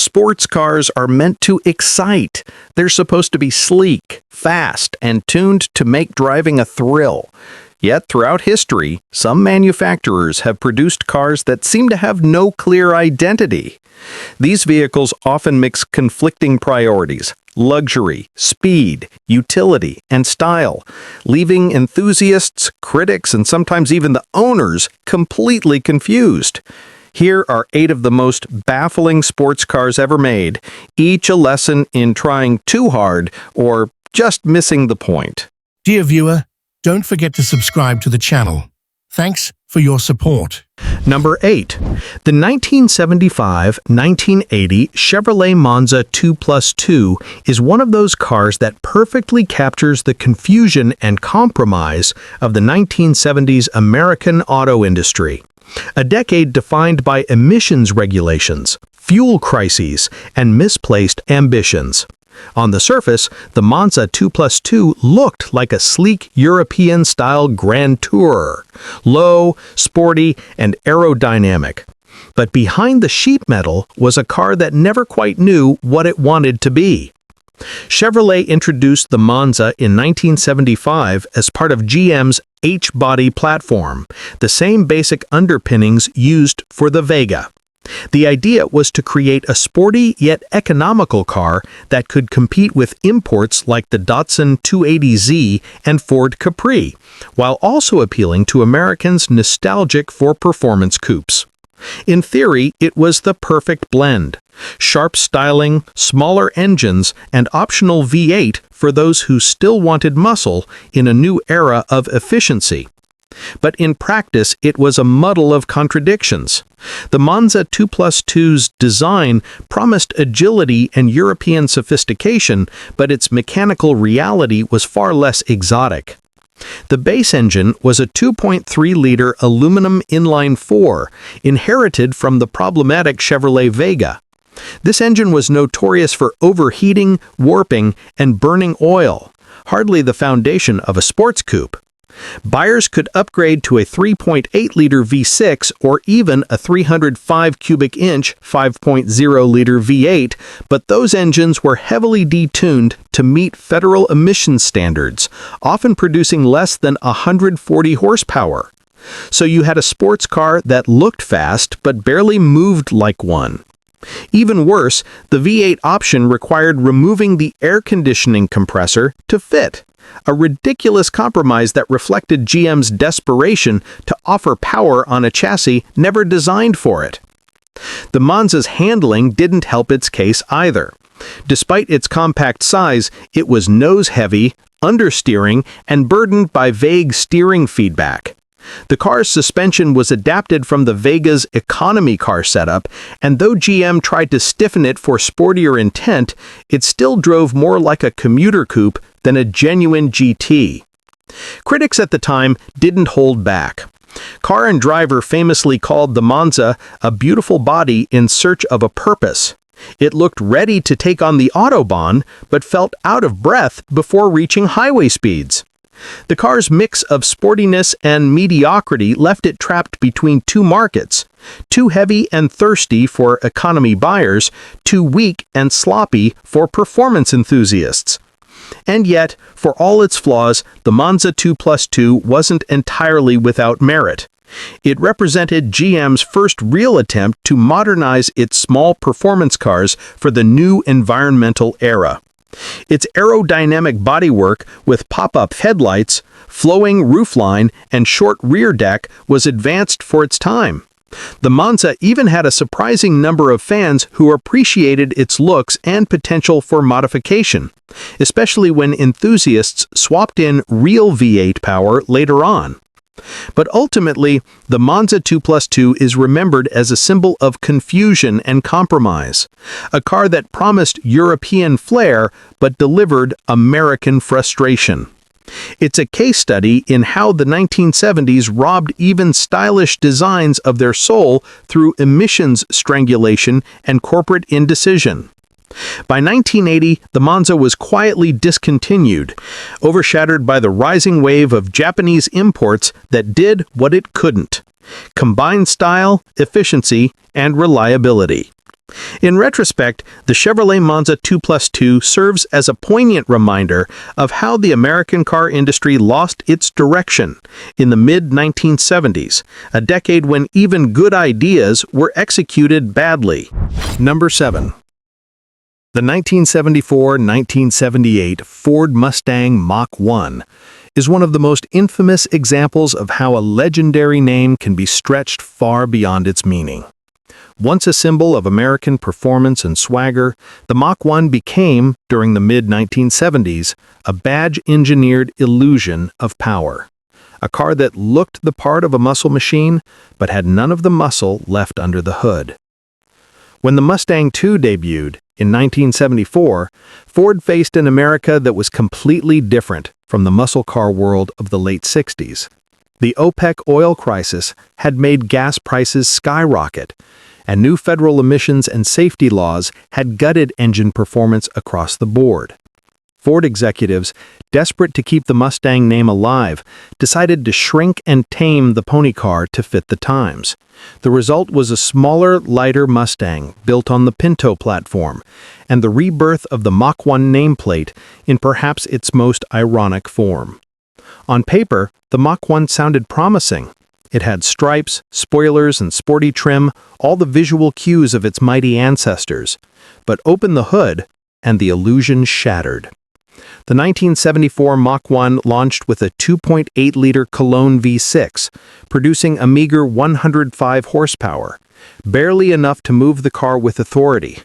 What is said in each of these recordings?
Sports cars are meant to excite. They're supposed to be sleek, fast, and tuned to make driving a thrill. Yet, throughout history, some manufacturers have produced cars that seem to have no clear identity. These vehicles often mix conflicting priorities: luxury, speed, utility, and style, leaving enthusiasts, critics, and sometimes even the owners completely confused. Here are 8 of the most baffling sports cars ever made, each a lesson in trying too hard or just missing the point. Dear viewer, don't forget to subscribe to the channel. Thanks for your support. Number 8. The 1975-1980 Chevrolet Monza 2+2 is one of those cars that perfectly captures the confusion and compromise of the 1970s American auto industry. A decade defined by emissions regulations, fuel crises, and misplaced ambitions. On the surface, the Monza 2+2 looked like a sleek European-style Grand Tourer, low, sporty, and aerodynamic. But behind the sheet metal was a car that never quite knew what it wanted to be. Chevrolet introduced the Monza in 1975 as part of GM's H-body platform, the same basic underpinnings used for the Vega. The idea was to create a sporty yet economical car that could compete with imports like the Datsun 280Z and Ford Capri, while also appealing to Americans nostalgic for performance coupes. In theory, it was the perfect blend: sharp styling, smaller engines, and optional V8 for those who still wanted muscle in a new era of efficiency. But in practice, it was a muddle of contradictions. The Monza 2+2's design promised agility and European sophistication, but its mechanical reality was far less exotic. The base engine was a 2.3-liter aluminum inline-4, inherited from the problematic Chevrolet Vega. This engine was notorious for overheating, warping, and burning oil, hardly the foundation of a sports coupe. Buyers could upgrade to a 3.8-liter V6 or even a 305-cubic-inch 5.0-liter V8, but those engines were heavily detuned to meet federal emissions standards, often producing less than 140 horsepower. So you had a sports car that looked fast but barely moved like one. Even worse, the V8 option required removing the air conditioning compressor to fit, a ridiculous compromise that reflected GM's desperation to offer power on a chassis never designed for it. The Monza's handling didn't help its case either. Despite its compact size, it was nose-heavy, understeering, and burdened by vague steering feedback. The car's suspension was adapted from the Vega's economy car setup, and though GM tried to stiffen it for sportier intent, it still drove more like a commuter coupe than a genuine GT. Critics at the time didn't hold back. Car and Driver famously called the Monza a beautiful body in search of a purpose. It looked ready to take on the Autobahn, but felt out of breath before reaching highway speeds. The car's mix of sportiness and mediocrity left it trapped between two markets: too heavy and thirsty for economy buyers, too weak and sloppy for performance enthusiasts. And yet, for all its flaws, the Monza 2+2 wasn't entirely without merit. It represented GM's first real attempt to modernize its small performance cars for the new environmental era. Its aerodynamic bodywork with pop-up headlights, flowing roofline, and short rear deck was advanced for its time. The Monza even had a surprising number of fans who appreciated its looks and potential for modification, especially when enthusiasts swapped in real V8 power later on. But ultimately, the Monza 2+2 is remembered as a symbol of confusion and compromise, a car that promised European flair but delivered American frustration. It's a case study in how the 1970s robbed even stylish designs of their soul through emissions strangulation and corporate indecision. By 1980, the Monza was quietly discontinued, overshadowed by the rising wave of Japanese imports that did what it couldn't: combine style, efficiency, and reliability. In retrospect, the Chevrolet Monza 2+2 serves as a poignant reminder of how the American car industry lost its direction in the mid-1970s, a decade when even good ideas were executed badly. Number 7. The 1974-1978 Ford Mustang Mach 1 is one of the most infamous examples of how a legendary name can be stretched far beyond its meaning. Once a symbol of American performance and swagger, the Mach 1 became, during the mid-1970s, a badge-engineered illusion of power. A car that looked the part of a muscle machine, but had none of the muscle left under the hood. When the Mustang II debuted, in 1974, Ford faced an America that was completely different from the muscle car world of the late 60s. The OPEC oil crisis had made gas prices skyrocket, and new federal emissions and safety laws had gutted engine performance across the board. Ford executives, desperate to keep the Mustang name alive, decided to shrink and tame the pony car to fit the times. The result was a smaller, lighter Mustang built on the Pinto platform, and the rebirth of the Mach 1 nameplate in perhaps its most ironic form. On paper, the Mach 1 sounded promising. It had stripes, spoilers, and sporty trim, all the visual cues of its mighty ancestors. But open the hood, and the illusion shattered. The 1974 Mach 1 launched with a 2.8-liter Cologne V6, producing a meager 105 horsepower, barely enough to move the car with authority.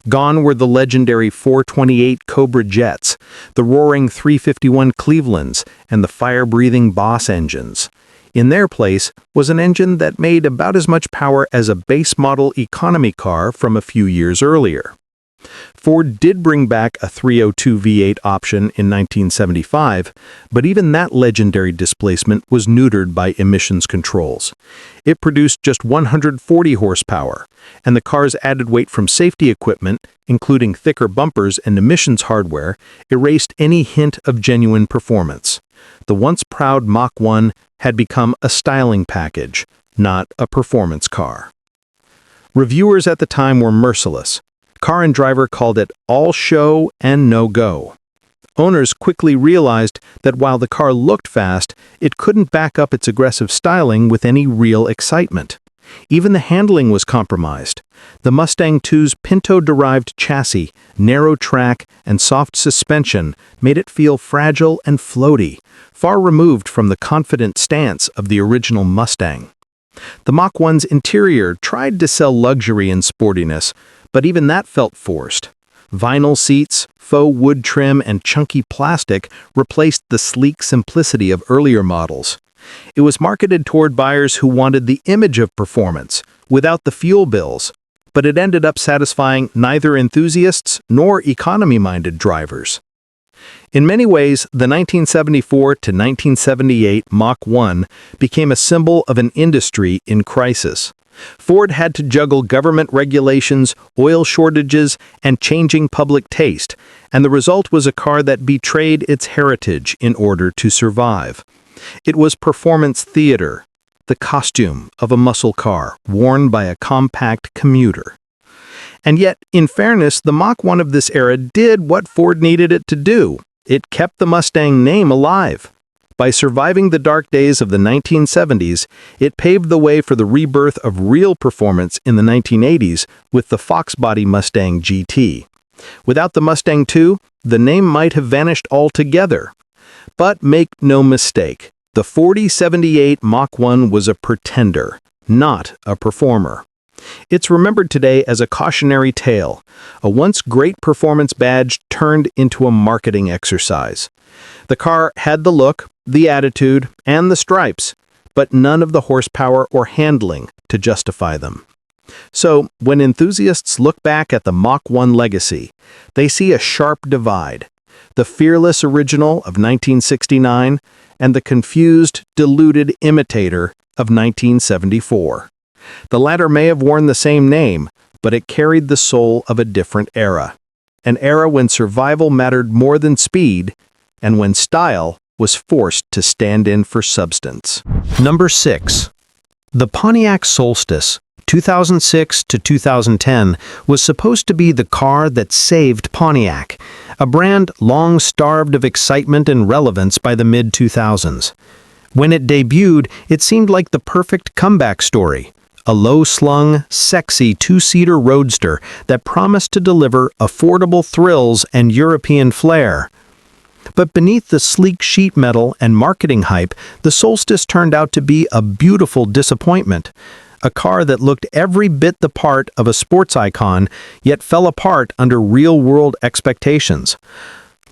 Gone were the legendary 428 Cobra jets, the roaring 351 Clevelands, and the fire-breathing Boss engines. In their place was an engine that made about as much power as a base-model economy car from a few years earlier. Ford did bring back a 302 V8 option in 1975, but even that legendary displacement was neutered by emissions controls. It produced just 140 horsepower, and the car's added weight from safety equipment, including thicker bumpers and emissions hardware, erased any hint of genuine performance. The once proud Mach 1 had become a styling package, not a performance car. Reviewers at the time were merciless. Car and Driver called it all show and no go. Owners quickly realized that while the car looked fast, it couldn't back up its aggressive styling with any real excitement. Even the handling was compromised. The Mustang II's Pinto-derived chassis, narrow track, and soft suspension made it feel fragile and floaty, far removed from the confident stance of the original Mustang. The Mach 1's interior tried to sell luxury and sportiness, but even that felt forced. Vinyl seats, faux wood trim, and chunky plastic replaced the sleek simplicity of earlier models. It was marketed toward buyers who wanted the image of performance, without the fuel bills, but it ended up satisfying neither enthusiasts nor economy-minded drivers. In many ways, the 1974 to 1978 Mach 1 became a symbol of an industry in crisis. Ford had to juggle government regulations, oil shortages, and changing public taste, and the result was a car that betrayed its heritage in order to survive. It was performance theater, the costume of a muscle car worn by a compact commuter. And yet, in fairness, the Mach 1 of this era did what Ford needed it to do. It kept the Mustang name alive. By surviving the dark days of the 1970s, it paved the way for the rebirth of real performance in the 1980s with the Fox-body Mustang GT. Without the Mustang II, the name might have vanished altogether. But make no mistake, the 4078 Mach 1 was a pretender, not a performer. It's remembered today as a cautionary tale, a once great performance badge turned into a marketing exercise. The car had the look, the attitude, and the stripes, but none of the horsepower or handling to justify them. So, when enthusiasts look back at the Mach 1 legacy, they see a sharp divide: the fearless original of 1969 and the confused, deluded imitator of 1974. The latter may have worn the same name, but it carried the soul of a different era. An era when survival mattered more than speed, and when style was forced to stand in for substance. Number 6. The Pontiac Solstice 2006 to 2010 was supposed to be the car that saved Pontiac, a brand long starved of excitement and relevance by the mid-2000s. When it debuted, it seemed like the perfect comeback story, a low-slung, sexy two-seater roadster that promised to deliver affordable thrills and European flair. But beneath the sleek sheet metal and marketing hype, the Solstice turned out to be a beautiful disappointment. A car that looked every bit the part of a sports icon, yet fell apart under real-world expectations.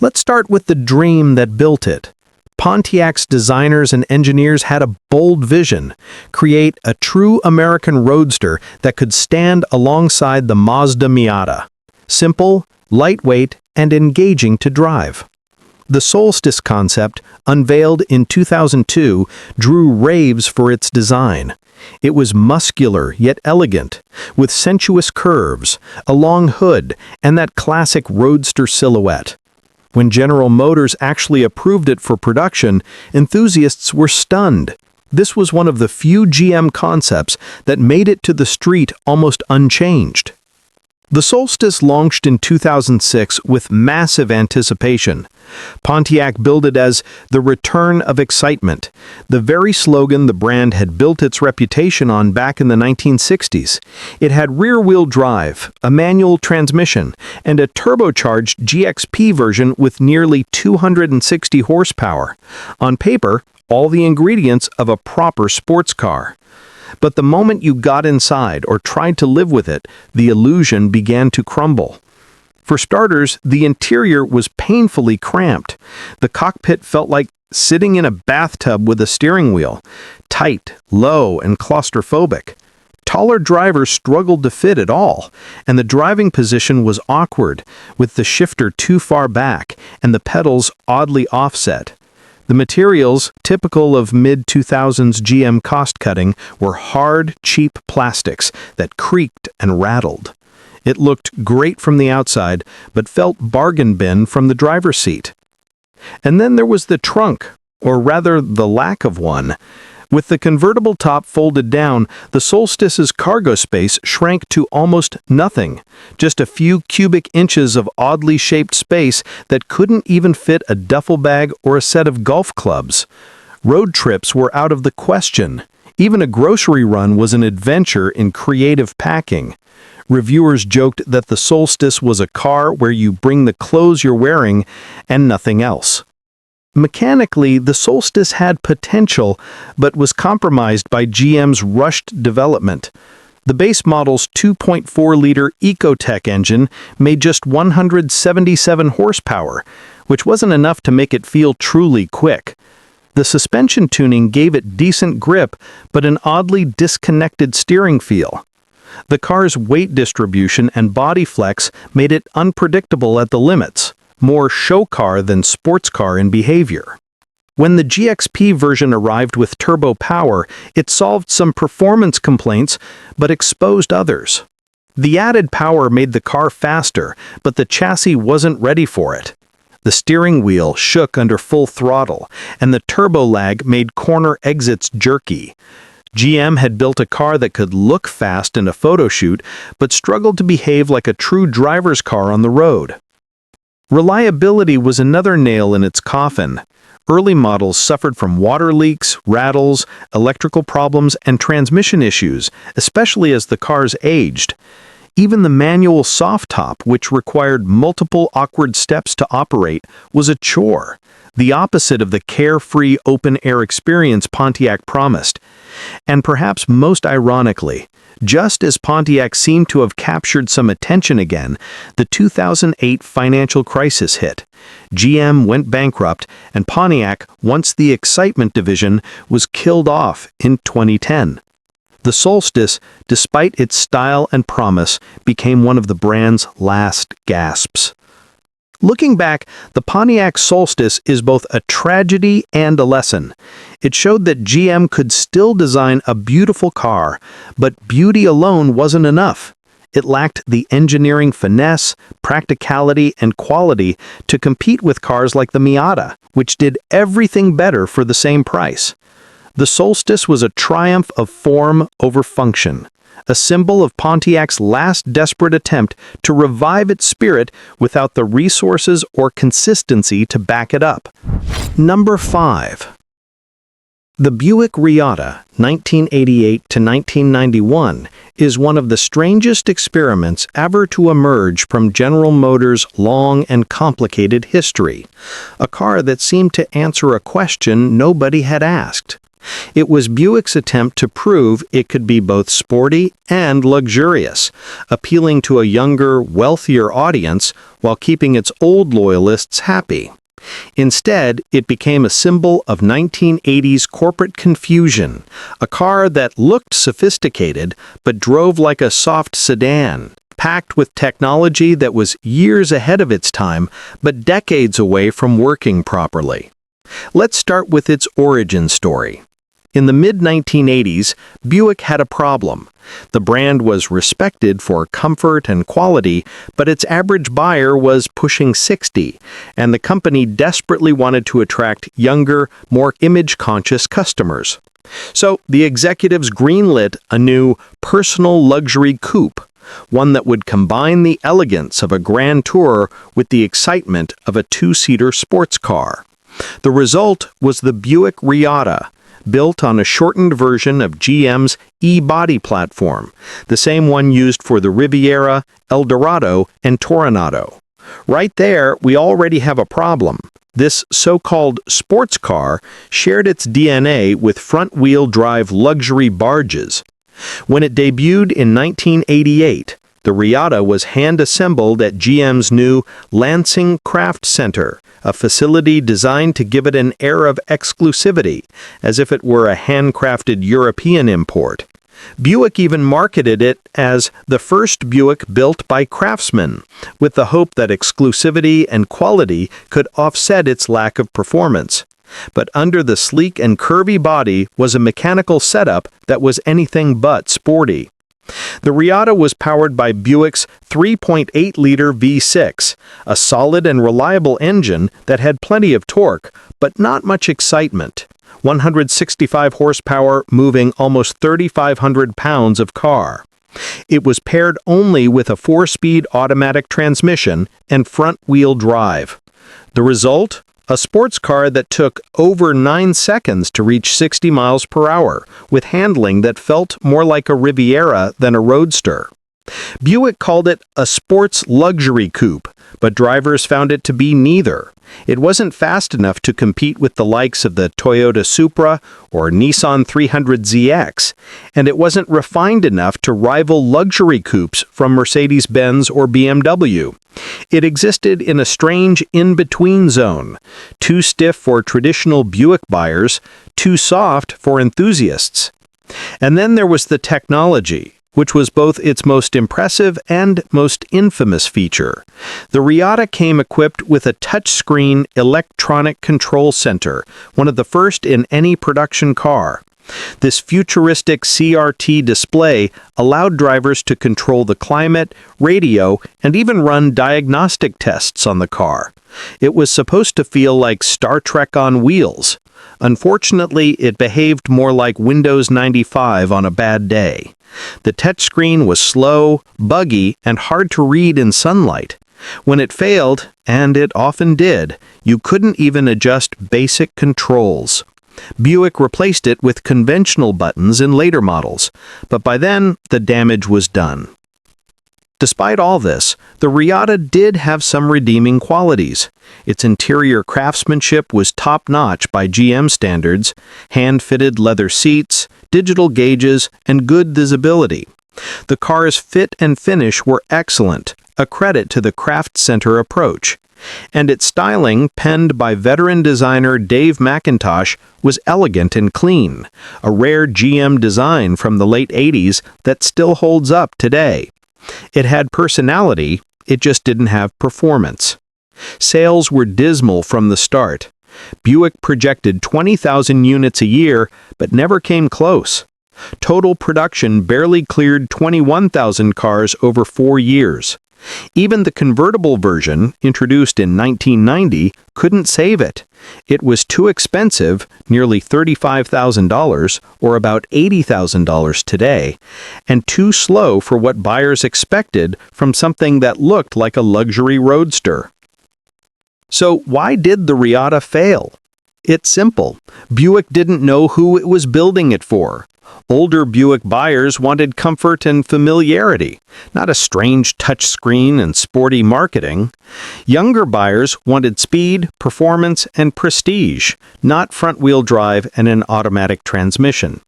Let's start with the dream that built it. Pontiac's designers and engineers had a bold vision: create a true American roadster that could stand alongside the Mazda Miata. Simple, lightweight, and engaging to drive. The Solstice concept, unveiled in 2002, drew raves for its design. It was muscular yet elegant, with sensuous curves, a long hood, and that classic roadster silhouette. When General Motors actually approved it for production, enthusiasts were stunned. This was one of the few GM concepts that made it to the street almost unchanged. The Solstice launched in 2006 with massive anticipation. Pontiac billed it as the return of excitement, the very slogan the brand had built its reputation on back in the 1960s. It had rear-wheel drive, a manual transmission, and a turbocharged GXP version with nearly 260 horsepower. On paper, all the ingredients of a proper sports car. But the moment you got inside or tried to live with it, the illusion began to crumble. For starters, the interior was painfully cramped. The cockpit felt like sitting in a bathtub with a steering wheel, tight, low, and claustrophobic. Taller drivers struggled to fit at all, and the driving position was awkward, with the shifter too far back and the pedals oddly offset. The materials, typical of mid-2000s GM cost-cutting, were hard, cheap plastics that creaked and rattled. It looked great from the outside, but felt bargain bin from the driver's seat. And then there was the trunk, or rather the lack of one. With the convertible top folded down, the Solstice's cargo space shrank to almost nothing, just a few cubic inches of oddly shaped space that couldn't even fit a duffel bag or a set of golf clubs. Road trips were out of the question. Even a grocery run was an adventure in creative packing. Reviewers joked that the Solstice was a car where you bring the clothes you're wearing and nothing else. Mechanically, the Solstice had potential, but was compromised by GM's rushed development. The base model's 2.4-liter Ecotec engine made just 177 horsepower, which wasn't enough to make it feel truly quick. The suspension tuning gave it decent grip, but an oddly disconnected steering feel. The car's weight distribution and body flex made it unpredictable at the limits, more show car than sports car in behavior. When the GXP version arrived with turbo power, it solved some performance complaints, but exposed others. The added power made the car faster, but the chassis wasn't ready for it. The steering wheel shook under full throttle, and the turbo lag made corner exits jerky. GM had built a car that could look fast in a photo shoot, but struggled to behave like a true driver's car on the road. Reliability was another nail in its coffin. Early models suffered from water leaks, rattles, electrical problems, and transmission issues, especially as the cars aged. Even the manual soft top, which required multiple awkward steps to operate, was a chore, the opposite of the carefree open-air experience Pontiac promised. And perhaps most ironically, just as Pontiac seemed to have captured some attention again, the 2008 financial crisis hit. GM went bankrupt, and Pontiac, once the excitement division, was killed off in 2010. The Solstice, despite its style and promise, became one of the brand's last gasps. Looking back, the Pontiac Solstice is both a tragedy and a lesson. It showed that GM could still design a beautiful car, but beauty alone wasn't enough. It lacked the engineering finesse, practicality, and quality to compete with cars like the Miata, which did everything better for the same price. The Solstice was a triumph of form over function, a symbol of Pontiac's last desperate attempt to revive its spirit without the resources or consistency to back it up. Number 5. The Buick Reatta, 1988 to 1991, is one of the strangest experiments ever to emerge from General Motors' long and complicated history, a car that seemed to answer a question nobody had asked. It was Buick's attempt to prove it could be both sporty and luxurious, appealing to a younger, wealthier audience while keeping its old loyalists happy. Instead, it became a symbol of 1980s corporate confusion, a car that looked sophisticated but drove like a soft sedan, packed with technology that was years ahead of its time but decades away from working properly. Let's start with its origin story. In the mid-1980s, Buick had a problem. The brand was respected for comfort and quality, but its average buyer was pushing 60, and the company desperately wanted to attract younger, more image-conscious customers. So the executives greenlit a new personal luxury coupe, one that would combine the elegance of a Grand Tourer with the excitement of a two-seater sports car. The result was the Buick Reatta, built on a shortened version of GM's E-Body platform, the same one used for the Riviera, Eldorado, and Toronado. Right there, we already have a problem. This so-called sports car shared its DNA with front-wheel drive luxury barges. When it debuted in 1988, the Reatta was hand-assembled at GM's new Lansing Craft Center, a facility designed to give it an air of exclusivity, as if it were a handcrafted European import. Buick even marketed it as the first Buick built by craftsmen, with the hope that exclusivity and quality could offset its lack of performance. But under the sleek and curvy body was a mechanical setup that was anything but sporty. The Reatta was powered by Buick's 3.8-liter V6, a solid and reliable engine that had plenty of torque, but not much excitement. 165 horsepower moving almost 3,500 pounds of car. It was paired only with a 4-speed automatic transmission and front-wheel drive. The result? A sports car that took over 9 seconds to reach 60 miles per hour, with handling that felt more like a Riviera than a Roadster. Buick called it a sports luxury coupe, but drivers found it to be neither. It wasn't fast enough to compete with the likes of the Toyota Supra or Nissan 300ZX, and it wasn't refined enough to rival luxury coupes from Mercedes-Benz or BMW. It existed in a strange in-between zone, too stiff for traditional Buick buyers, too soft for enthusiasts. And then there was the technology, which was both its most impressive and most infamous feature. The Reatta came equipped with a touchscreen electronic control center, one of the first in any production car. This futuristic CRT display allowed drivers to control the climate, radio, and even run diagnostic tests on the car. It was supposed to feel like Star Trek on wheels. Unfortunately, it behaved more like Windows 95 on a bad day. The touchscreen was slow, buggy, and hard to read in sunlight. When it failed, and it often did, you couldn't even adjust basic controls. Buick replaced it with conventional buttons in later models, but by then, the damage was done. Despite all this, the Reatta did have some redeeming qualities. Its interior craftsmanship was top-notch by GM standards, hand-fitted leather seats, digital gauges, and good visibility. The car's fit and finish were excellent, a credit to the Craft Center approach. And its styling, penned by veteran designer Dave McIntosh, was elegant and clean, a rare GM design from the late 80s that still holds up today. It had personality, it just didn't have performance. Sales were dismal from the start. Buick projected 20,000 units a year, but never came close. Total production barely cleared 21,000 cars over 4 years. Even the convertible version, introduced in 1990, couldn't save it. It was too expensive, nearly $35,000, or about $80,000 today, and too slow for what buyers expected from something that looked like a luxury roadster. So why did the Reatta fail? It's simple. Buick didn't know who it was building it for. Older Buick buyers wanted comfort and familiarity, not a strange touchscreen and sporty marketing. Younger buyers wanted speed, performance, and prestige, not front-wheel drive and an automatic transmission.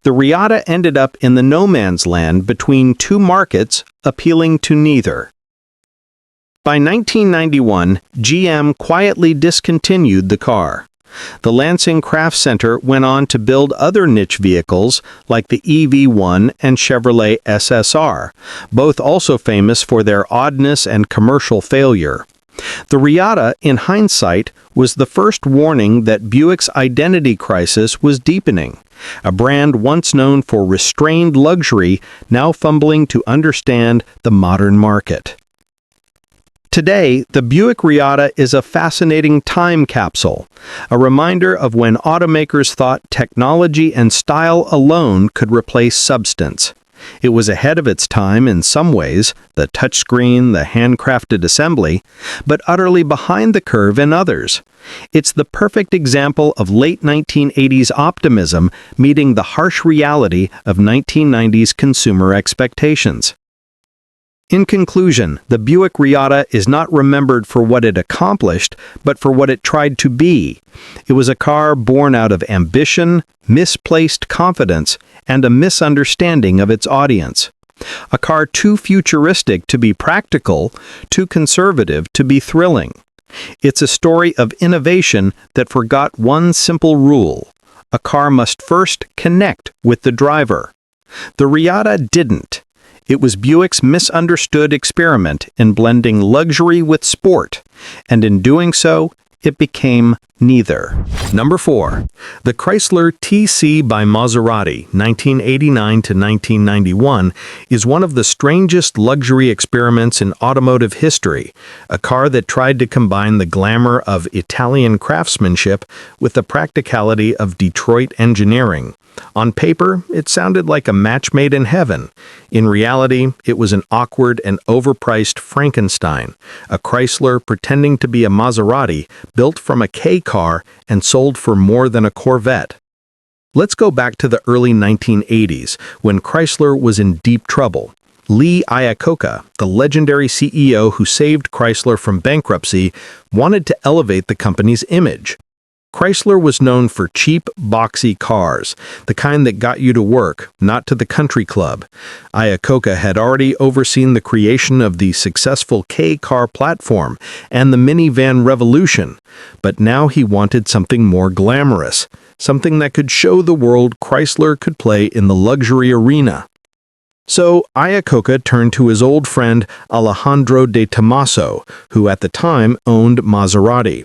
The Reatta ended up in the no man's land between two markets, appealing to neither. By 1991, GM quietly discontinued the car. The Lansing Craft Center went on to build other niche vehicles like the EV1 and Chevrolet SSR, both also famous for their oddness and commercial failure. The Reatta, in hindsight, was the first warning that Buick's identity crisis was deepening. A brand once known for restrained luxury, now fumbling to understand the modern market. Today, the Buick Reatta is a fascinating time capsule, a reminder of when automakers thought technology and style alone could replace substance. It was ahead of its time in some ways, the touchscreen, the handcrafted assembly, but utterly behind the curve in others. It's the perfect example of late 1980s optimism meeting the harsh reality of 1990s consumer expectations. In conclusion, the Buick Reatta is not remembered for what it accomplished, but for what it tried to be. It was a car born out of ambition, misplaced confidence, and a misunderstanding of its audience. A car too futuristic to be practical, too conservative to be thrilling. It's a story of innovation that forgot one simple rule: a car must first connect with the driver. The Reatta didn't. It was Buick's misunderstood experiment in blending luxury with sport, and in doing so, it became neither. Number 4. The Chrysler TC by Maserati, 1989 to 1991, is one of the strangest luxury experiments in automotive history, a car that tried to combine the glamour of Italian craftsmanship with the practicality of Detroit engineering. On paper, it sounded like a match made in heaven. In reality, it was an awkward and overpriced Frankenstein, a Chrysler pretending to be a Maserati, built from a K car and sold for more than a Corvette. Let's go back to the early 1980s, when Chrysler was in deep trouble. Lee Iacocca, the legendary CEO who saved Chrysler from bankruptcy, wanted to elevate the company's image. Chrysler was known for cheap, boxy cars, the kind that got you to work, not to the country club. Iacocca had already overseen the creation of the successful K-car platform and the minivan revolution, but now he wanted something more glamorous, something that could show the world Chrysler could play in the luxury arena. So Iacocca turned to his old friend Alejandro de Tomaso, who at the time owned Maserati.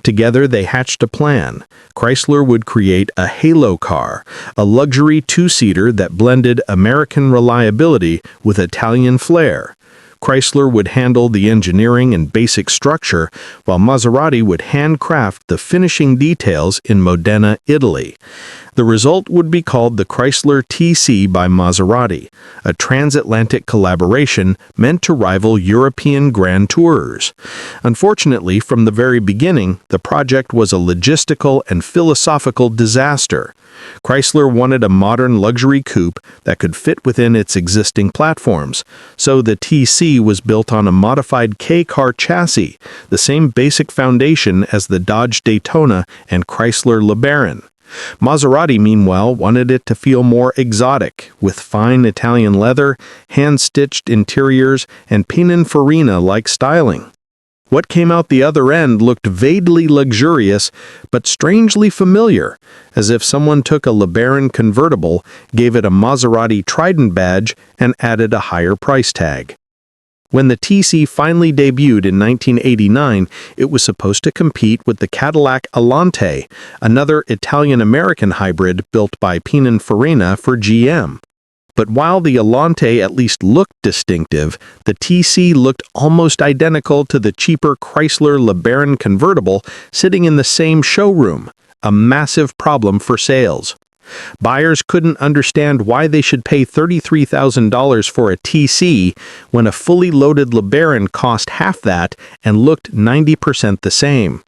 Together they hatched a plan. Chrysler would create a halo car, a luxury two-seater that blended American reliability with Italian flair. Chrysler would handle the engineering and basic structure, while Maserati would handcraft the finishing details in Modena, Italy. The result would be called the Chrysler TC by Maserati, a transatlantic collaboration meant to rival European Grand Tourers. Unfortunately, from the very beginning, the project was a logistical and philosophical disaster. Chrysler wanted a modern luxury coupe that could fit within its existing platforms, so the TC was built on a modified K-car chassis, the same basic foundation as the Dodge Daytona and Chrysler LeBaron. Maserati, meanwhile, wanted it to feel more exotic, with fine Italian leather, hand-stitched interiors, and Pininfarina-like styling. What came out the other end looked vaguely luxurious, but strangely familiar, as if someone took a LeBaron convertible, gave it a Maserati Trident badge, and added a higher price tag. When the TC finally debuted in 1989, it was supposed to compete with the Cadillac Alante, another Italian-American hybrid built by Pininfarina for GM. But while the Elante at least looked distinctive, the TC looked almost identical to the cheaper Chrysler LeBaron convertible sitting in the same showroom, a massive problem for sales. Buyers couldn't understand why they should pay $33,000 for a TC when a fully loaded LeBaron cost half that and looked 90% the same.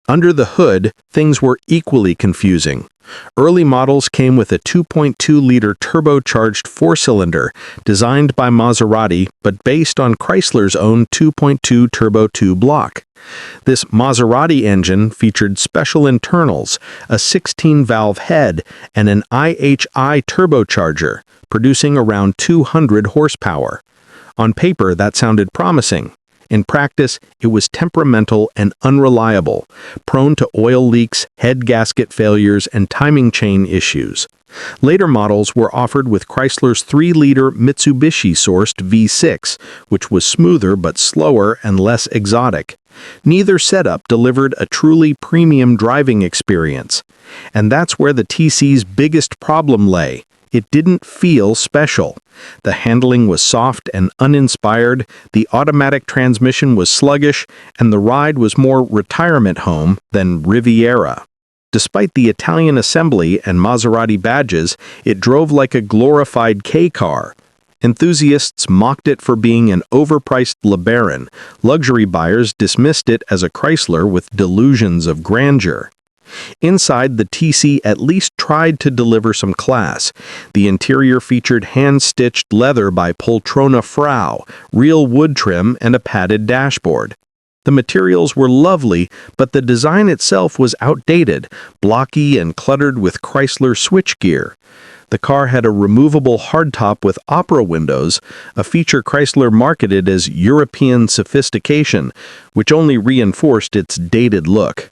Under the hood, things were equally confusing. Early models came with a 2.2-liter turbocharged four-cylinder designed by Maserati but based on Chrysler's own 2.2 Turbo 2 block. This Maserati engine featured special internals, a 16-valve head, and an IHI turbocharger, producing around 200 horsepower. On paper, that sounded promising. In practice, it was temperamental and unreliable, prone to oil leaks, head gasket failures, and timing chain issues. Later models were offered with Chrysler's 3-liter Mitsubishi-sourced V6, which was smoother but slower and less exotic. Neither setup delivered a truly premium driving experience. And that's where the TC's biggest problem lay. It didn't feel special. The handling was soft and uninspired, the automatic transmission was sluggish, and the ride was more retirement home than Riviera. Despite the Italian assembly and Maserati badges, it drove like a glorified K-car. Enthusiasts mocked it for being an overpriced LeBaron. Luxury buyers dismissed it as a Chrysler with delusions of grandeur. Inside, the TC at least tried to deliver some class. The interior featured hand-stitched leather by Poltrona Frau, real wood trim, and a padded dashboard. The materials were lovely, but the design itself was outdated, blocky and cluttered with Chrysler switchgear. The car had a removable hardtop with opera windows, a feature Chrysler marketed as European sophistication, which only reinforced its dated look.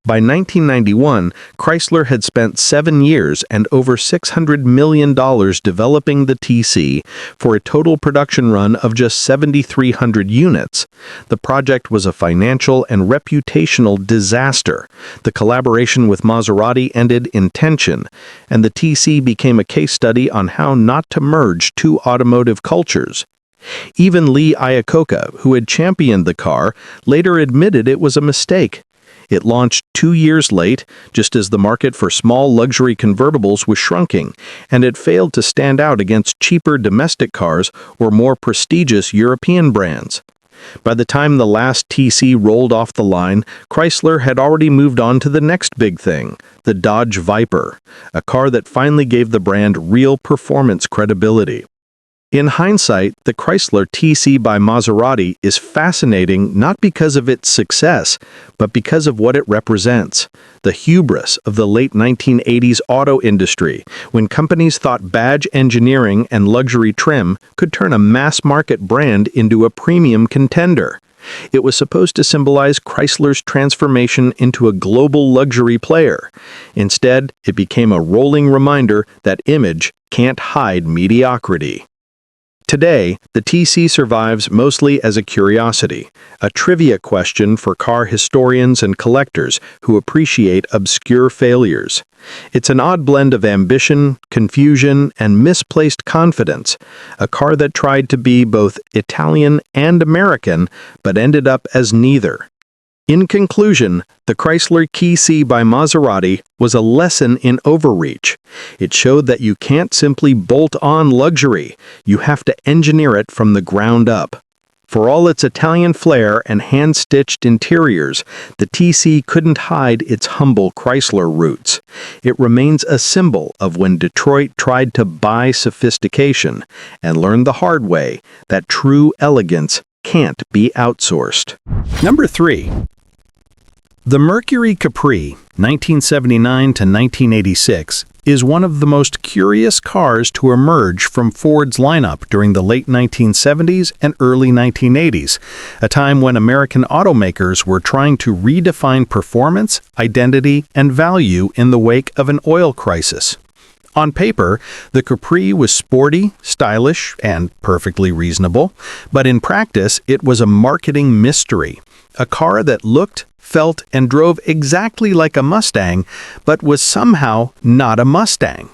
By 1991, Chrysler had spent 7 years and over $600 million developing the TC for a total production run of just 7,300 units. The project was a financial and reputational disaster. The collaboration with Maserati ended in tension, and the TC became a case study on how not to merge two automotive cultures. Even Lee Iacocca, who had championed the car, later admitted it was a mistake. It launched 2 years late, just as the market for small luxury convertibles was shrinking, and it failed to stand out against cheaper domestic cars or more prestigious European brands. By the time the last TC rolled off the line, Chrysler had already moved on to the next big thing, the Dodge Viper, a car that finally gave the brand real performance credibility. In hindsight, the Chrysler TC by Maserati is fascinating not because of its success, but because of what it represents. The hubris of the late 1980s auto industry, when companies thought badge engineering and luxury trim could turn a mass-market brand into a premium contender. It was supposed to symbolize Chrysler's transformation into a global luxury player. Instead, it became a rolling reminder that image can't hide mediocrity. Today, the TC survives mostly as a curiosity, a trivia question for car historians and collectors who appreciate obscure failures. It's an odd blend of ambition, confusion, and misplaced confidence, a car that tried to be both Italian and American, but ended up as neither. In conclusion, the Chrysler TC by Maserati was a lesson in overreach. It showed that you can't simply bolt on luxury, you have to engineer it from the ground up. For all its Italian flair and hand-stitched interiors, the TC couldn't hide its humble Chrysler roots. It remains a symbol of when Detroit tried to buy sophistication and learned the hard way that true elegance can't be outsourced. Number 3. The Mercury Capri, 1979 to 1986, is one of the most curious cars to emerge from Ford's lineup during the late 1970s and early 1980s, a time when American automakers were trying to redefine performance, identity, and value in the wake of an oil crisis. On paper, the Capri was sporty, stylish, and perfectly reasonable, but in practice, it was a marketing mystery, a car that looked, felt, and drove exactly like a Mustang, but was somehow not a Mustang.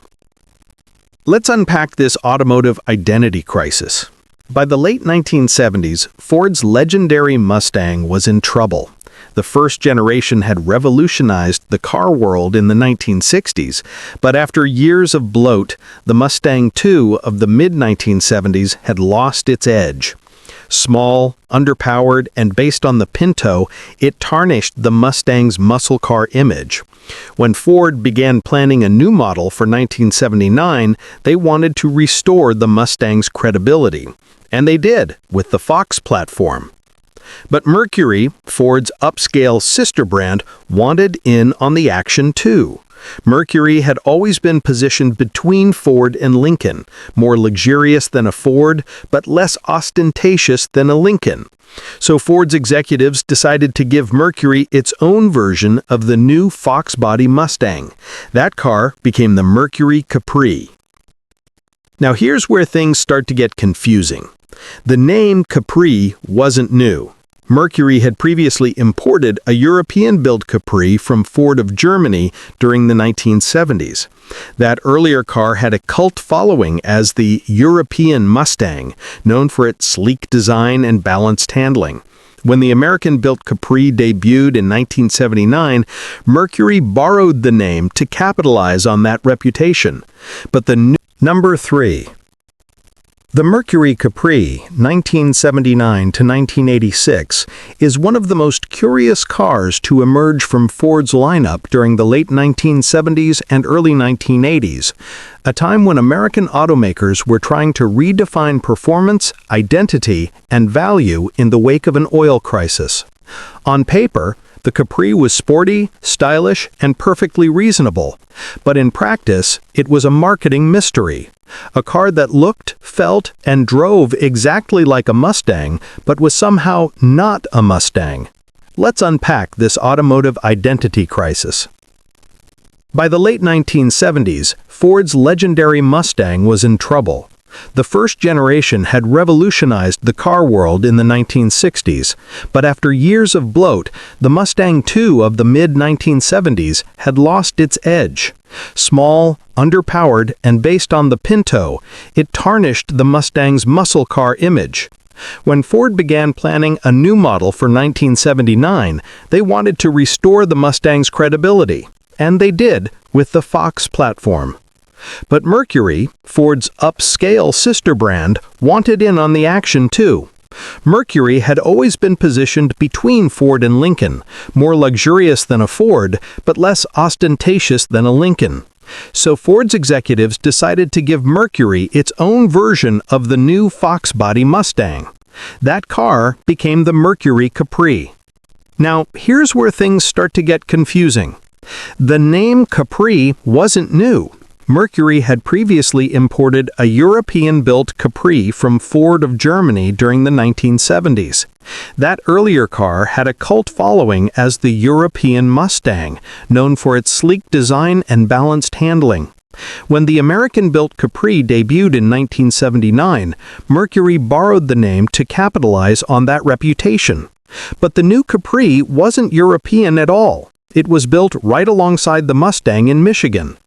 Let's unpack this automotive identity crisis. By the late 1970s, Ford's legendary Mustang was in trouble. The first generation had revolutionized the car world in the 1960s, but after years of bloat, the Mustang II of the mid-1970s had lost its edge. Small, underpowered, and based on the Pinto, it tarnished the Mustang's muscle car image. When Ford began planning a new model for 1979, they wanted to restore the Mustang's credibility. And they did, with the Fox platform. But Mercury, Ford's upscale sister brand, wanted in on the action too. Mercury had always been positioned between Ford and Lincoln, more luxurious than a Ford, but less ostentatious than a Lincoln. So Ford's executives decided to give Mercury its own version of the new Fox body Mustang. That car became the Mercury Capri. Now here's where things start to get confusing. The name Capri wasn't new. Mercury had previously imported a European-built Capri from Ford of Germany during the 1970s. That earlier car had a cult following as the European Mustang, known for its sleek design and balanced handling. When the American-built Capri debuted in 1979, Mercury borrowed the name to capitalize on that reputation. But Number 3. The Mercury Capri, 1979 to 1986, is one of the most curious cars to emerge from Ford's lineup during the late 1970s and early 1980s, a time when American automakers were trying to redefine performance, identity, and value in the wake of an oil crisis. On paper, the Capri was sporty, stylish, and perfectly reasonable, but in practice, it was a marketing mystery. A car that looked, felt, and drove exactly like a Mustang, but was somehow not a Mustang. Let's unpack this automotive identity crisis. By the late 1970s, Ford's legendary Mustang was in trouble. The first generation had revolutionized the car world in the 1960s, but after years of bloat, the Mustang II of the mid-1970s had lost its edge. Small, underpowered, and based on the Pinto, it tarnished the Mustang's muscle car image. When Ford began planning a new model for 1979, they wanted to restore the Mustang's credibility, and they did with the Fox platform. But Mercury, Ford's upscale sister brand, wanted in on the action too. Mercury had always been positioned between Ford and Lincoln, more luxurious than a Ford, but less ostentatious than a Lincoln. So Ford's executives decided to give Mercury its own version of the new Fox body Mustang. That car became the Mercury Capri. Now, here's where things start to get confusing. The name Capri wasn't new. Mercury had previously imported a European-built Capri from Ford of Germany during the 1970s. That earlier car had a cult following as the European Mustang, known for its sleek design and balanced handling. When the American-built Capri debuted in 1979, Mercury borrowed the name to capitalize on that reputation. But the new Capri wasn't European at all. It was built right alongside the Mustang in Michigan.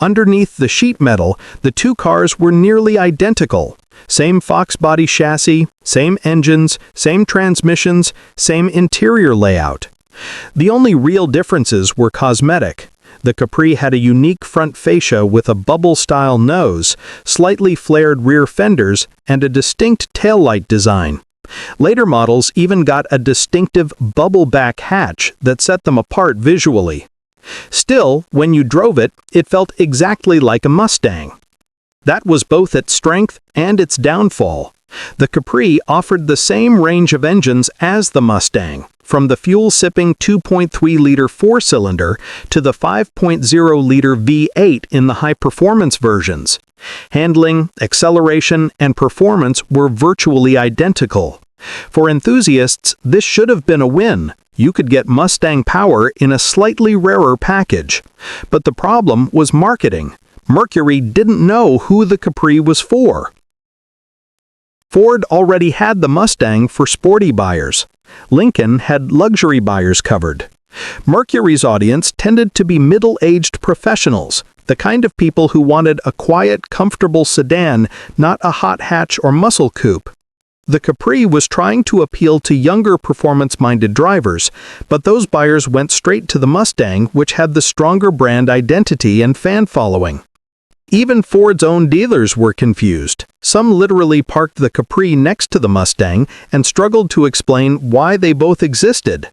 Underneath the sheet metal, the two cars were nearly identical. Same Fox body chassis, same engines, same transmissions, same interior layout. The only real differences were cosmetic. The Capri had a unique front fascia with a bubble-style nose, slightly flared rear fenders, and a distinct taillight design. Later models even got a distinctive bubble-back hatch that set them apart visually. Still, when you drove it, it felt exactly like a Mustang. That was both its strength and its downfall. The Capri offered the same range of engines as the Mustang, from the fuel-sipping 2.3-liter four-cylinder to the 5.0-liter V8 in the high-performance versions. Handling, acceleration, and performance were virtually identical. For enthusiasts, this should have been a win. You could get Mustang power in a slightly rarer package. But the problem was marketing. Mercury didn't know who the Capri was for. Ford already had the Mustang for sporty buyers. Lincoln had luxury buyers covered. Mercury's audience tended to be middle-aged professionals, the kind of people who wanted a quiet, comfortable sedan, not a hot hatch or muscle coupe. The Capri was trying to appeal to younger performance-minded drivers, but those buyers went straight to the Mustang, which had the stronger brand identity and fan following. Even Ford's own dealers were confused. Some literally parked the Capri next to the Mustang and struggled to explain why they both existed.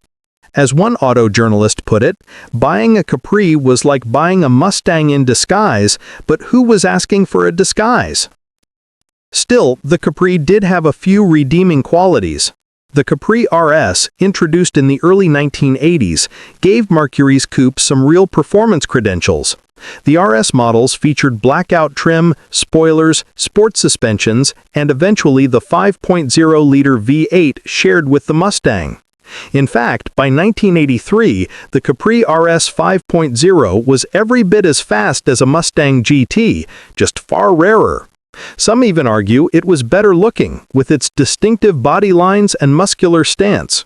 As one auto journalist put it, buying a Capri was like buying a Mustang in disguise, but who was asking for a disguise? Still, the Capri did have a few redeeming qualities. The Capri RS, introduced in the early 1980s, gave Mercury's coupe some real performance credentials. The RS models featured blackout trim, spoilers, sport suspensions, and eventually the 5.0-liter V8 shared with the Mustang. In fact, by 1983, the Capri RS 5.0 was every bit as fast as a Mustang GT, just far rarer. Some even argue it was better looking, with its distinctive body lines and muscular stance.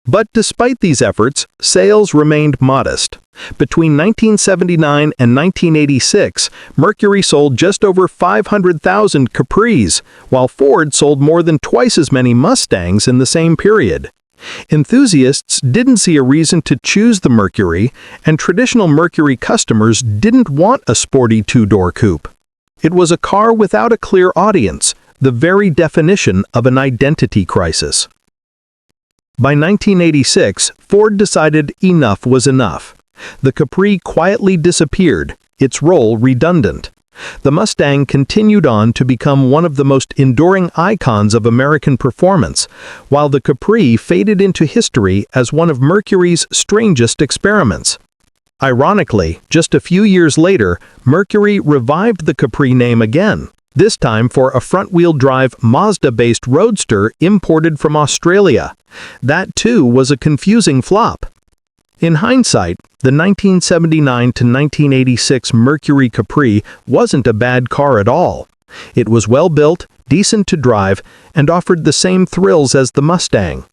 But despite these efforts, sales remained modest. Between 1979 and 1986, Mercury sold just over 500,000 Capris, while Ford sold more than twice as many Mustangs in the same period. Enthusiasts didn't see a reason to choose the Mercury, and traditional Mercury customers didn't want a sporty two-door coupe. It was a car without a clear audience, the very definition of an identity crisis. By 1986, Ford decided enough was enough. The Capri quietly disappeared, its role redundant. The Mustang continued on to become one of the most enduring icons of American performance, while the Capri faded into history as one of Mercury's strangest experiments. Ironically, just a few years later, Mercury revived the Capri name again, this time for a front-wheel drive Mazda-based roadster imported from Australia. That too was a confusing flop. In hindsight, the 1979 to 1986 Mercury Capri wasn't a bad car at all. It was well-built, decent to drive, and offered the same thrills as the Mustang.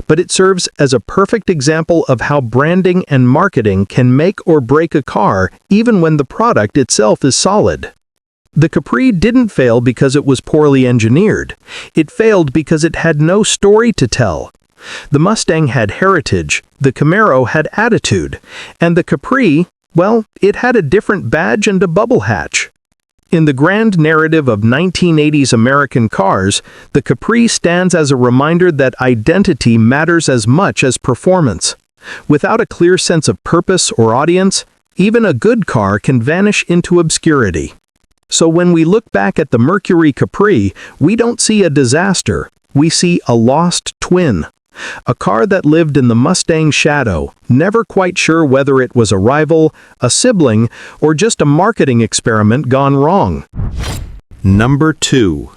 But it serves as a perfect example of how branding and marketing can make or break a car even when the product itself is solid. The Capri didn't fail because it was poorly engineered. It failed because it had no story to tell. The Mustang had heritage, the Camaro had attitude, and the Capri, well, it had a different badge and a bubble hatch. In the grand narrative of 1980s American cars, the Capri stands as a reminder that identity matters as much as performance. Without a clear sense of purpose or audience, even a good car can vanish into obscurity. So when we look back at the Mercury Capri, we don't see a disaster, we see a lost twin. A car that lived in the Mustang's shadow, never quite sure whether it was a rival, a sibling, or just a marketing experiment gone wrong. Number 2.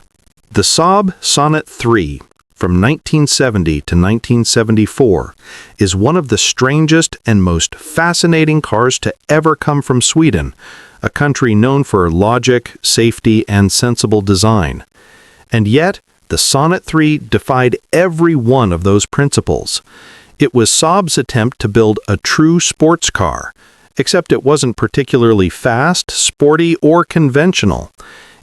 The Saab Sonnet 3, from 1970 to 1974, is one of the strangest and most fascinating cars to ever come from Sweden, a country known for logic, safety, and sensible design. And yet, the Sonnet 3 defied every one of those principles. It was Saab's attempt to build a true sports car, except it wasn't particularly fast, sporty, or conventional.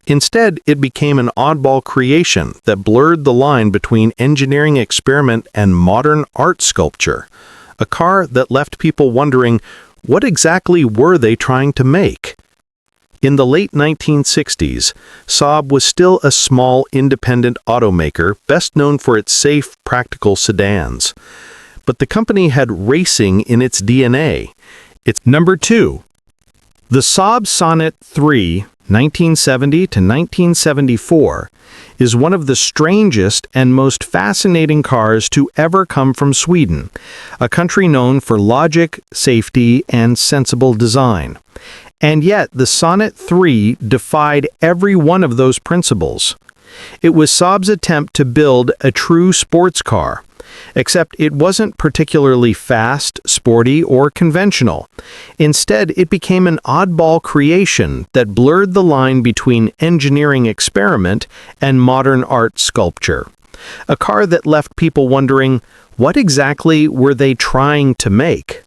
Instead, it became an oddball creation that blurred the line between engineering experiment and modern art sculpture. A car that left people wondering, what exactly were they trying to make? In the late 1960s, Saab was still a small, independent automaker, best known for its safe, practical sedans. But the company had racing in its DNA. It's Number 2. The Saab Sonnet 3, 1970 to 1974, is one of the strangest and most fascinating cars to ever come from Sweden, a country known for logic, safety, and sensible design. And yet, the Sonnet 3 defied every one of those principles. It was Saab's attempt to build a true sports car, except it wasn't particularly fast, sporty, or conventional. Instead, it became an oddball creation that blurred the line between engineering experiment and modern art sculpture. A car that left people wondering, what exactly were they trying to make?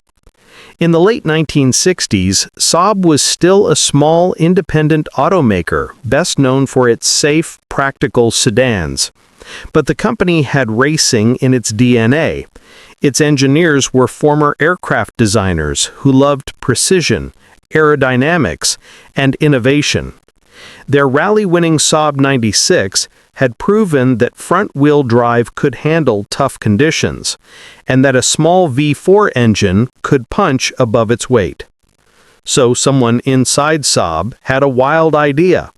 In the late 1960s, Saab was still a small, independent automaker, best known for its safe, practical sedans. But the company had racing in its DNA. Its engineers were former aircraft designers who loved precision, aerodynamics, and innovation. Their rally-winning Saab 96 had proven that front-wheel drive could handle tough conditions, and that a small V4 engine could punch above its weight. So someone inside Saab had a wild idea.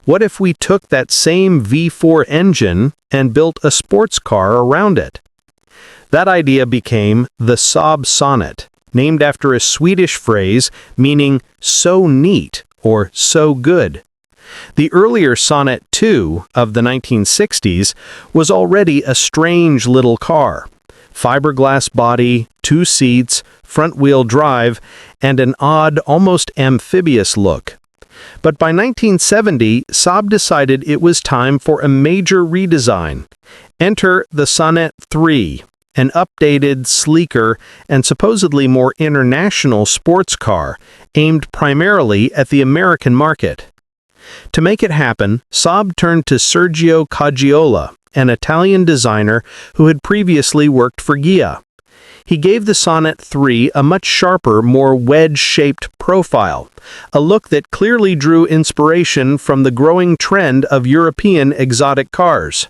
What if we took that same V4 engine and built a sports car around it? That idea became the Saab Sonnet, named after a Swedish phrase meaning "so neat" or "so good." The earlier Sonnet 2 of the 1960s was already a strange little car. Fiberglass body, 2 seats, front-wheel drive, and an odd, almost amphibious look. But by 1970, Saab decided it was time for a major redesign. Enter the Sonnet 3, an updated, sleeker, and supposedly more international sports car, aimed primarily at the American market. To make it happen, Saab turned to Sergio Caggiola, an Italian designer who had previously worked for Ghia. He gave the Sonnet 3 a much sharper, more wedge-shaped profile, a look that clearly drew inspiration from the growing trend of European exotic cars.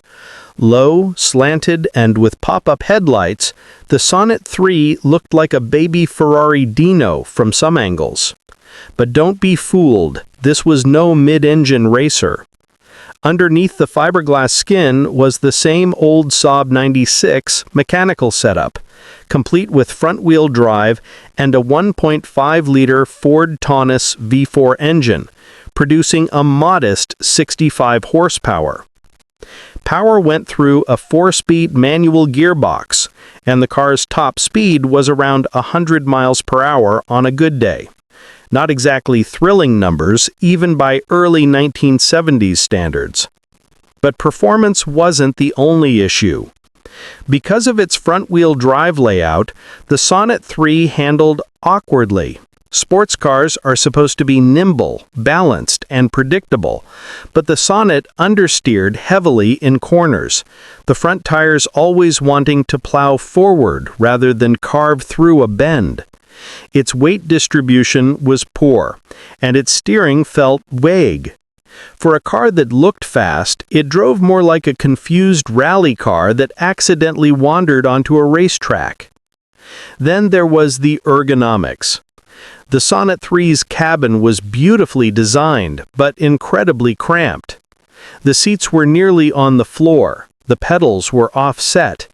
Low, slanted, and with pop-up headlights, the Sonnet 3 looked like a baby Ferrari Dino from some angles. But don't be fooled, this was no mid-engine racer. Underneath the fiberglass skin was the same old Saab 96 mechanical setup, complete with front-wheel drive and a 1.5-liter Ford Taunus V4 engine, producing a modest 65 horsepower. Power went through a 4-speed manual gearbox, and the car's top speed was around 100 miles per hour on a good day. Not exactly thrilling numbers, even by early 1970s standards. But performance wasn't the only issue. Because of its front-wheel drive layout, the Sonnet 3 handled awkwardly. Sports cars are supposed to be nimble, balanced, and predictable, but the Sonnet understeered heavily in corners, the front tires always wanting to plow forward rather than carve through a bend. Its weight distribution was poor, and its steering felt vague. For a car that looked fast, it drove more like a confused rally car that accidentally wandered onto a racetrack. Then there was the ergonomics. The Sonnet 3's cabin was beautifully designed, but incredibly cramped. The seats were nearly on the floor, the pedals were offset,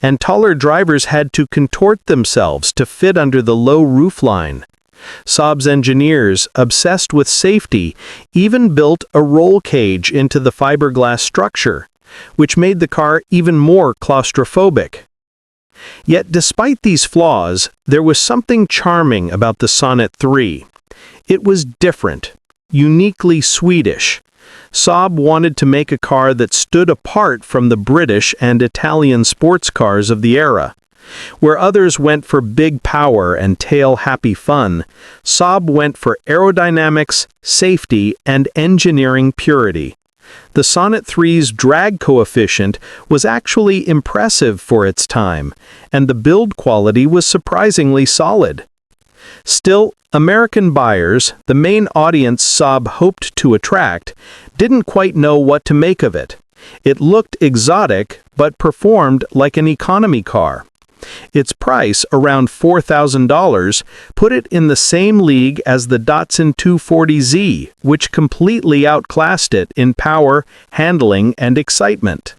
and taller drivers had to contort themselves to fit under the low roofline. Saab's engineers, obsessed with safety, even built a roll cage into the fiberglass structure, which made the car even more claustrophobic. Yet despite these flaws, there was something charming about the Sonnet 3. It was different, uniquely Swedish. Saab wanted to make a car that stood apart from the British and Italian sports cars of the era. Where others went for big power and tail-happy fun, Saab went for aerodynamics, safety, and engineering purity. The Sonnet 3's drag coefficient was actually impressive for its time, and the build quality was surprisingly solid. Still, American buyers, the main audience Saab hoped to attract, didn't quite know what to make of it. It looked exotic, but performed like an economy car. Its price, around $4,000, put it in the same league as the Datsun 240Z, which completely outclassed it in power, handling, and excitement.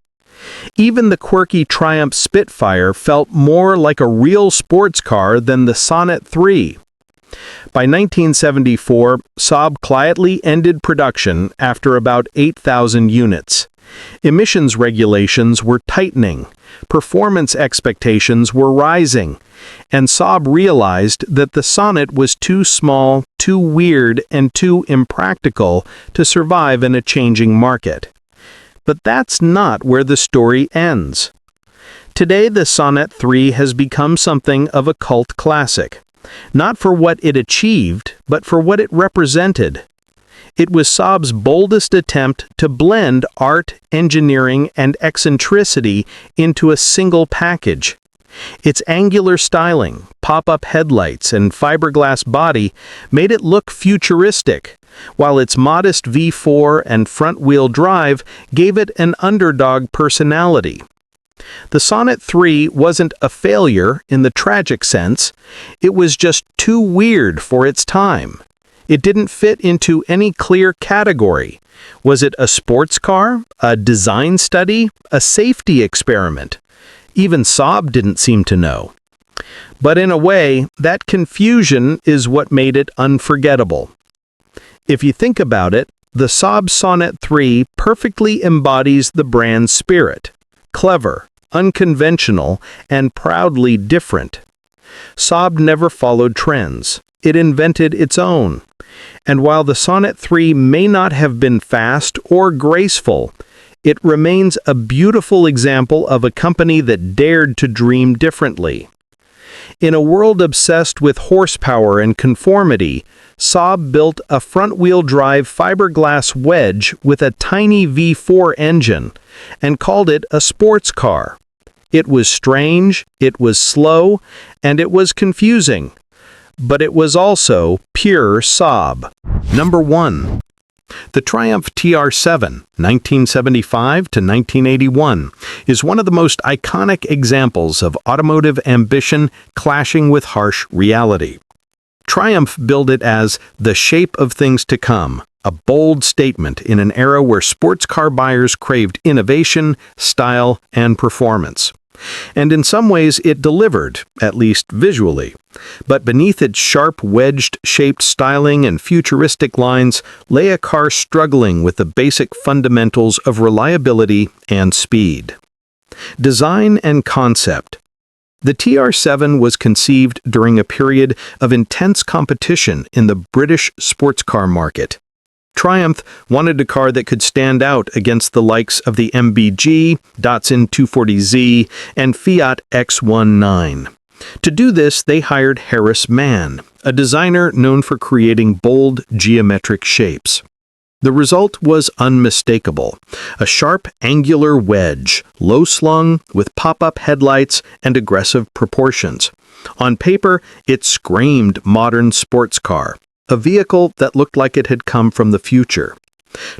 Even the quirky Triumph Spitfire felt more like a real sports car than the Sonnet 3. By 1974, Saab quietly ended production after about 8,000 units. Emissions regulations were tightening, performance expectations were rising, and Saab realized that the Sonnet was too small, too weird, and too impractical to survive in a changing market. But that's not where the story ends. Today, the Sonnet 3 has become something of a cult classic. Not for what it achieved, but for what it represented. It was Saab's boldest attempt to blend art, engineering, and eccentricity into a single package. Its angular styling, pop-up headlights, and fiberglass body made it look futuristic, while its modest V4 and front-wheel drive gave it an underdog personality. The Sonnet 3 wasn't a failure in the tragic sense, it was just too weird for its time. It didn't fit into any clear category. Was it a sports car, a design study, a safety experiment? Even Saab didn't seem to know. But in a way, that confusion is what made it unforgettable. If you think about it, the Saab Sonnet 3 perfectly embodies the brand's spirit. Clever, unconventional, and proudly different. Saab never followed trends. It invented its own. And while the Sonnet 3 may not have been fast or graceful, it remains a beautiful example of a company that dared to dream differently. In a world obsessed with horsepower and conformity, Saab built a front-wheel drive fiberglass wedge with a tiny V4 engine and called it a sports car. It was strange, it was slow, and it was confusing. But it was also pure Saab. Number 1. The Triumph TR7, 1975 to 1981, is one of the most iconic examples of automotive ambition clashing with harsh reality. Triumph billed it as the shape of things to come, a bold statement in an era where sports car buyers craved innovation, style, and performance. And in some ways it delivered, at least visually. But beneath its sharp, wedged-shaped styling and futuristic lines lay a car struggling with the basic fundamentals of reliability and speed. Design and concept. The TR7 was conceived during a period of intense competition in the British sports car market. Triumph wanted a car that could stand out against the likes of the MBG, Datsun 240Z, and Fiat X19. To do this, they hired Horace Mann, a designer known for creating bold, geometric shapes. The result was unmistakable: a sharp, angular wedge, low-slung, with pop-up headlights and aggressive proportions. On paper, it screamed modern sports car, a vehicle that looked like it had come from the future.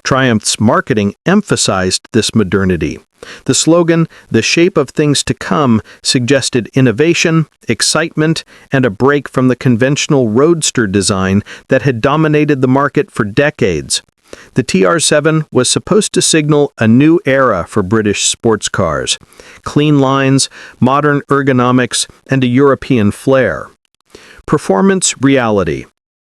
Triumph's marketing emphasized this modernity. The slogan, "The shape of things to come," suggested innovation, excitement, and a break from the conventional roadster design that had dominated the market for decades. The TR7 was supposed to signal a new era for British sports cars: clean lines, modern ergonomics, and a European flair. Performance reality.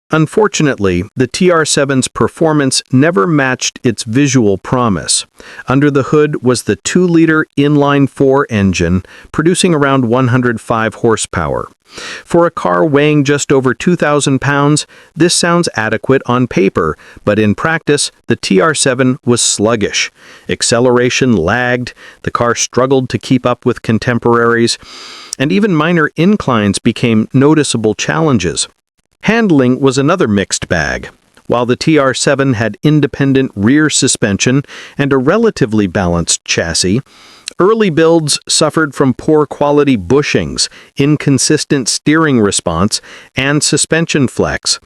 Unfortunately, the TR7's performance never matched its visual promise. Under the hood was the 2-liter inline-4 engine, producing around 105 horsepower. For a car weighing just over 2,000 pounds, this sounds adequate on paper, but in practice, the TR7 was sluggish. Acceleration lagged, the car struggled to keep up with contemporaries, and even minor inclines became noticeable challenges. Handling was another mixed bag. While the TR7 had independent rear suspension and a relatively balanced chassis, early builds suffered from poor quality bushings, inconsistent steering response, and suspension flex.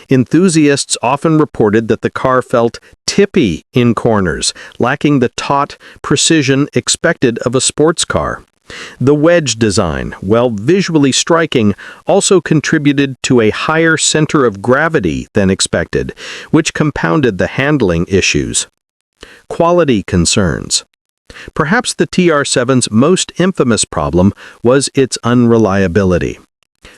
Enthusiasts often reported that the car felt tippy in corners, lacking the taut precision expected of a sports car. The wedge design, while visually striking, also contributed to a higher center of gravity than expected, which compounded the handling issues. Quality concerns. Perhaps the TR7's most infamous problem was its unreliability.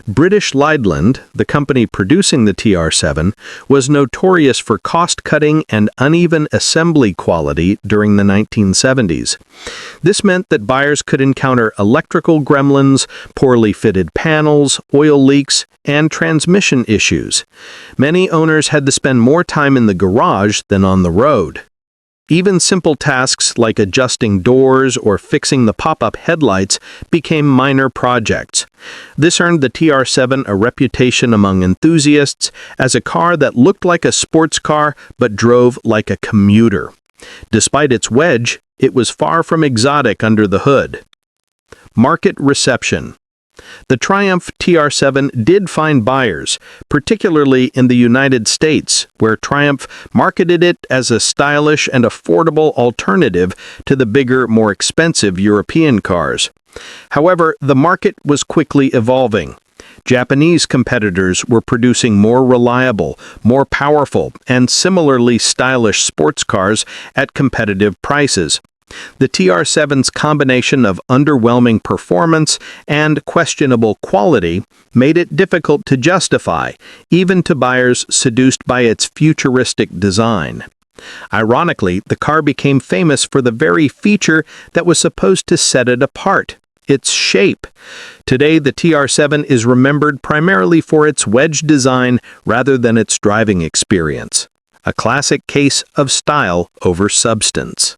British Leidland, the company producing the TR7, was notorious for cost-cutting and uneven assembly quality during the 1970s. This meant that buyers could encounter electrical gremlins, poorly fitted panels, oil leaks, and transmission issues. Many owners had to spend more time in the garage than on the road. Even simple tasks like adjusting doors or fixing the pop-up headlights became minor projects. This earned the TR7 a reputation among enthusiasts as a car that looked like a sports car but drove like a commuter. Despite its wedge, it was far from exotic under the hood. Market reception. The Triumph TR7 did find buyers, particularly in the United States, where Triumph marketed it as a stylish and affordable alternative to the bigger, more expensive European cars. However, the market was quickly evolving. Japanese competitors were producing more reliable, more powerful, and similarly stylish sports cars at competitive prices. The TR7's combination of underwhelming performance and questionable quality made it difficult to justify, even to buyers seduced by its futuristic design. Ironically, the car became famous for the very feature that was supposed to set it apart: its shape. Today, the TR7 is remembered primarily for its wedge design rather than its driving experience. A classic case of style over substance.